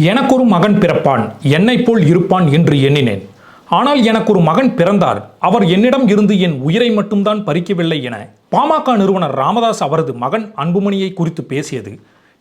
எனக்கொரு மகன் பிறப்பான், என்னைப் போல் இருப்பான் என்று எண்ணினேன். ஆனால் எனக்கொரு மகன் பிறந்தார். அவர் என்னிடம் இருந்து என் உயிரை மட்டும்தான் பறிக்கவில்லை என பாமக நிறுவனர் ராமதாஸ் அவரது மகன் அன்புமணியை குறித்து பேசியது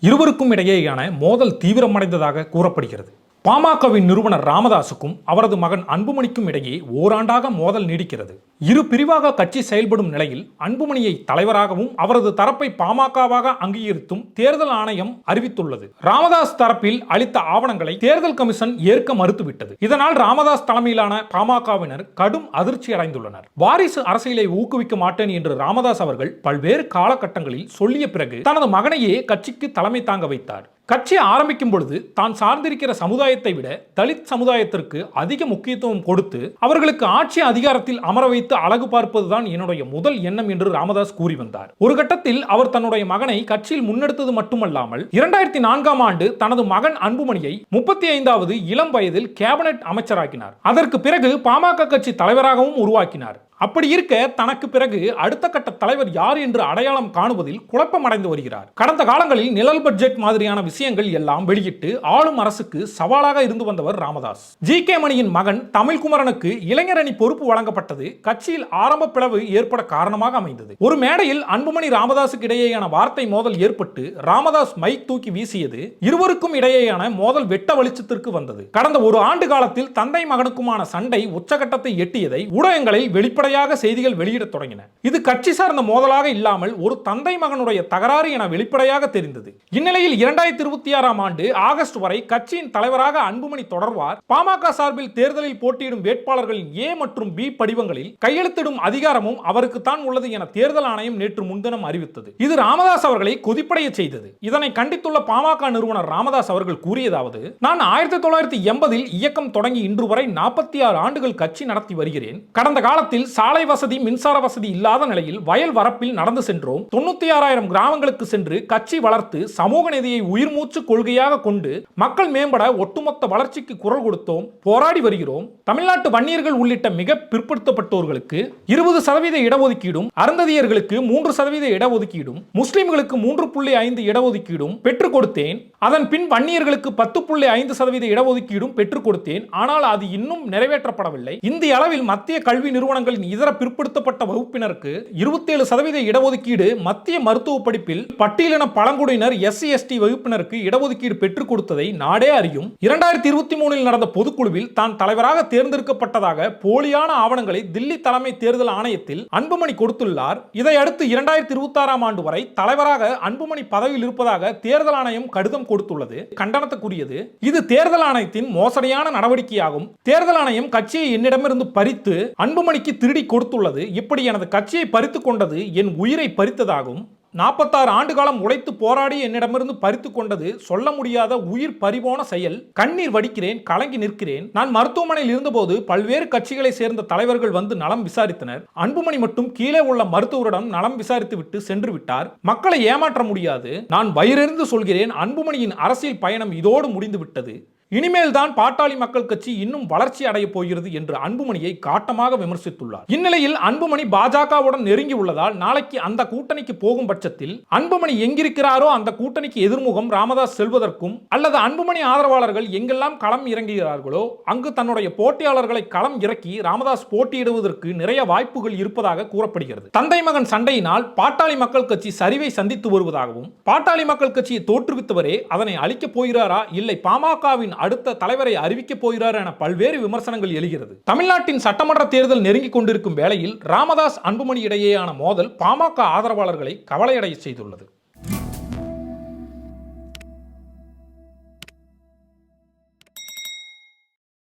இருவருக்கும் இடையேயான மோதல் தீவிரமடைந்ததாக கூறப்படுகிறது. பாமகவின் நிறுவனர் ராமதாசுக்கும் அவரது மகன் அன்புமணிக்கும் இடையே ஓராண்டாக மோதல் நீடிக்கிறது. இரு பிரிவாக கட்சி செயல்படும் நிலையில் அன்புமணியை தலைவராகவும் அவரது தரப்பை பாமகவாக அங்கீகரித்தும் தேர்தல் ஆணையம் அறிவித்துள்ளது. ராமதாஸ் தரப்பில் அளித்த ஆவணங்களை தேர்தல் கமிஷன் ஏற்க மறுத்துவிட்டது. இதனால் ராமதாஸ் தலைமையிலான பாமகவினர் கடும் அதிர்ச்சி அடைந்துள்ளனர். வாரிசு அரசியலை ஊக்குவிக்க மாட்டேன் என்று ராமதாஸ் அவர்கள் பல்வேறு காலகட்டங்களில் சொல்லிய பிறகு தனது மகனையே கட்சிக்கு தலைமை தாங்க வைத்தார். கட்சி ஆரம்பிக்கும் பொழுது தான் சார்ந்திருக்கிற சமுதாயத்தை விட தலித் சமுதாயத்திற்கு அதிக முக்கியத்துவம் கொடுத்து அவர்களுக்கு ஆட்சி அதிகாரத்தில் அமர வைத்து அழகு பார்ப்பதுதான் என்னுடைய முதல் எண்ணம் என்று ராமதாஸ் கூறி வந்தார். ஒரு கட்டத்தில் அவர் தன்னுடைய மகனை கட்சியில் முன்னெடுத்தது மட்டுமல்லாமல் 2004ஆம் ஆண்டு தனது மகன் அன்புமணியை 35வது இளம் வயதில் கேபினெட் அமைச்சராக்கினார். அதற்கு பிறகு பாமக கட்சி தலைவராகவும் உருவாக்கினார். அப்படி இருக்க தனக்கு பிறகு அடுத்த கட்ட தலைவர் யார் என்று அடையாளம் காணுவதில் குழப்பம் அடைந்து வருகிறார். கடந்த காலங்களில் நிழல் பட்ஜெட் மாதிரியான விஷயங்கள் எல்லாம் வெளியிட்டு ஆளும் அரசுக்கு சவாலாக இருந்து வந்தவர் ராமதாஸ். ஜி.கே. மணியின் மகன் தமிழ்குமரனுக்கு இளைஞரணி பொறுப்பு வழங்கப்பட்டது கட்சியில் ஆரம்ப பிளவு ஏற்பட காரணமாக அமைந்தது. ஒரு மேடையில் அன்புமணி ராமதாசுக்கு இடையேயான வார்த்தை மோதல் ஏற்பட்டு ராமதாஸ் மைக் தூக்கி வீசியது இருவருக்கும் இடையேயான மோதல் வெட்ட வெளிச்சத்திற்கு வந்தது. கடந்த ஒரு ஆண்டு காலத்தில் தந்தை மகனுக்குமான சண்டை உச்சகட்டத்தை எட்டியதை ஊடகங்களில் வெளிப்படையாக செய்திகள் வெளியிட தொடங்கின. இது கட்சி சார்ந்த மோதலாக இல்லாமல் ஒரு தந்தை மகனுடைய தகராறு என வெளிப்படையாக தெரிந்தது. இந்நிலையில் 2026ஆம் ஆண்டு ஆகஸ்ட் வரை கட்சியின் தலைவராக அன்புமணி தொடர்வார். பாமக சார்பில் தேர்தலில் போட்டியிடும் வேட்பாளர்களின் ஏ மற்றும் பி படிவங்களில் கையெழுத்திடும் அதிகாரமும் அவருக்கு தான் உள்ளது என தேர்தல் ஆணையம் நேற்று முன்தினம் அறிவித்தது. இது ராமதாஸ் அவர்களை கொதிப்படைய செய்தது. இதனை கண்டித்துள்ள பாமக நிறுவனர் ராமதாஸ் அவர்கள் கூறியதாவது: நான் 1980இல் இயக்கம் தொடங்கி இன்று வரை 46 ஆண்டுகள் கட்சி நடத்தி வருகிறேன். கடந்த காலத்தில் சாலை வசதி, மின்சார வசதி இல்லாத நிலையில் வயல் வரப்பில் நடந்து சென்றோம். 96,000 கிராமங்களுக்கு சென்று கட்சி வளர்த்து சமூக நீதியை உயிர் மூச்சு கொள்கையாக கொண்டு மக்கள் மேம்பட ஒட்டுமொத்த வளர்ச்சிக்கு குரல் கொடுத்தோம், போராடி வருகிறோம். தமிழ்நாட்டு வன்னியர்கள் உள்ளிட்ட மிக பிற்படுத்தப்பட்டோர்களுக்கு 20% இடஒதுக்கீடும், அருந்ததியர்களுக்கு 3% இடஒதுக்கீடும், முஸ்லிம்களுக்கு 3.5 இடஒதுக்கீடும் பெற்றுக் கொடுத்தேன். அதன் பின் வன்னியர்களுக்கு 10.5% இடஒதுக்கீடும் பெற்றுக் கொடுத்தேன். ஆனால் அது இன்னும் நிறைவேற்றப்படவில்லை. இந்திய அளவில் மத்திய கல்வி நிறுவனங்களின் இதர பிற்படுத்தப்பட்ட வகுப்பினருக்கு 27% இடஒதுக்கீடு, மத்திய மருத்துவ படிப்பில் பட்டியலின பழங்குடியினர் SC/ST வகுப்பினருக்கு இடஒதுக்கீடு பெற்றுக் கொடுத்ததை நாடே அறியும். 2023இல் நடந்த பொதுக்குழுவில் தான் தலைவராக தேர்ந்தெடுக்கப்பட்டதாக போலியான ஆவணங்களை தில்லி தலைமை தேர்தல் ஆணையத்தில் அன்புமணி கொடுத்துள்ளார். இதையடுத்து 2026ஆம் ஆண்டு வரை தலைவராக அன்புமணி பதவியில் இருப்பதாக தேர்தல் ஆணையம் கடிதம் கொடுத்துள்ளது கண்டனத்துக்குரியது. இது தேர்தல் ஆணையத்தின் மோசடியான நடவடிக்கையாகும். தேர்தல் ஆணையம் கட்சியை என்னிடமிருந்து பறித்து அன்புமணிக்கு திருடி கொடுத்துள்ளது. இப்படி எனது கட்சியை பறித்துக் கொண்டது என் உயிரை பறித்ததாகும். 46 ஆண்டு காலம் உழைத்து போராடி என்னிடமிருந்து பறித்து கொண்டது சொல்ல முடியாத உயிர் பறிபோன செயல். கண்ணீர் வடிக்கிறேன், கலங்கி நிற்கிறேன். நான் மருத்துவமனையில் இருந்தபோது பல்வேறு கட்சிகளை சேர்ந்த தலைவர்கள் வந்து நலம் விசாரித்தனர். அன்புமணி மட்டும் கீழே உள்ள மருத்துவரிடம் நலம் விசாரித்து விட்டு சென்று விட்டார். மக்களை ஏமாற்ற முடியாது. நான் வயிறெறிந்து சொல்கிறேன், அன்புமணியின் அரசியல் பயணம் இதோடு முடிந்து விட்டது. இனிமேல் தான் பாட்டாளி மக்கள் கட்சி இன்னும் வளர்ச்சி அடைய போகிறது என்று அன்புமணியை காட்டமாக விமர்சித்துள்ளார். இந்நிலையில் அன்புமணி பாஜகவுடன் நெருங்கி உள்ளதால் நாளைக்கு அந்த கூட்டணிக்கு போகும் பட்சத்தில் அன்புமணி எங்கிருக்கிறாரோ அந்த கூட்டணிக்கு எதிர்முகம் ராமதாஸ் செல்வதற்கும், அல்லது அன்புமணி ஆதரவாளர்கள் எங்கெல்லாம் களம் இறங்குகிறார்களோ அங்கு தன்னுடைய போட்டியாளர்களை களம் இறக்கி ராமதாஸ் போட்டியிடுவதற்கு நிறைய வாய்ப்புகள் இருப்பதாக கூறப்படுகிறது. தந்தை மகன் சண்டையினால் பாட்டாளி மக்கள் கட்சி சரிவை சந்தித்து வருவதாகவும், பாட்டாளி மக்கள் கட்சியை தோற்றுவித்தவரே அதனை அழிக்கப் போகிறாரா, இல்லை பாமகவின் அடுத்த தலைவரை அறிவிக்க போகிறார் என பல்வேறு விமர்சனங்கள் எழுகிறது. தமிழ்நாட்டின் சட்டமன்ற தேர்தல் நெருங்கிக் கொண்டிருக்கும் வேளையில் ராமதாஸ் அன்புமணி இடையேயான மோதல் பாமக ஆதரவாளர்களை கவலையடைய செய்துள்ளது.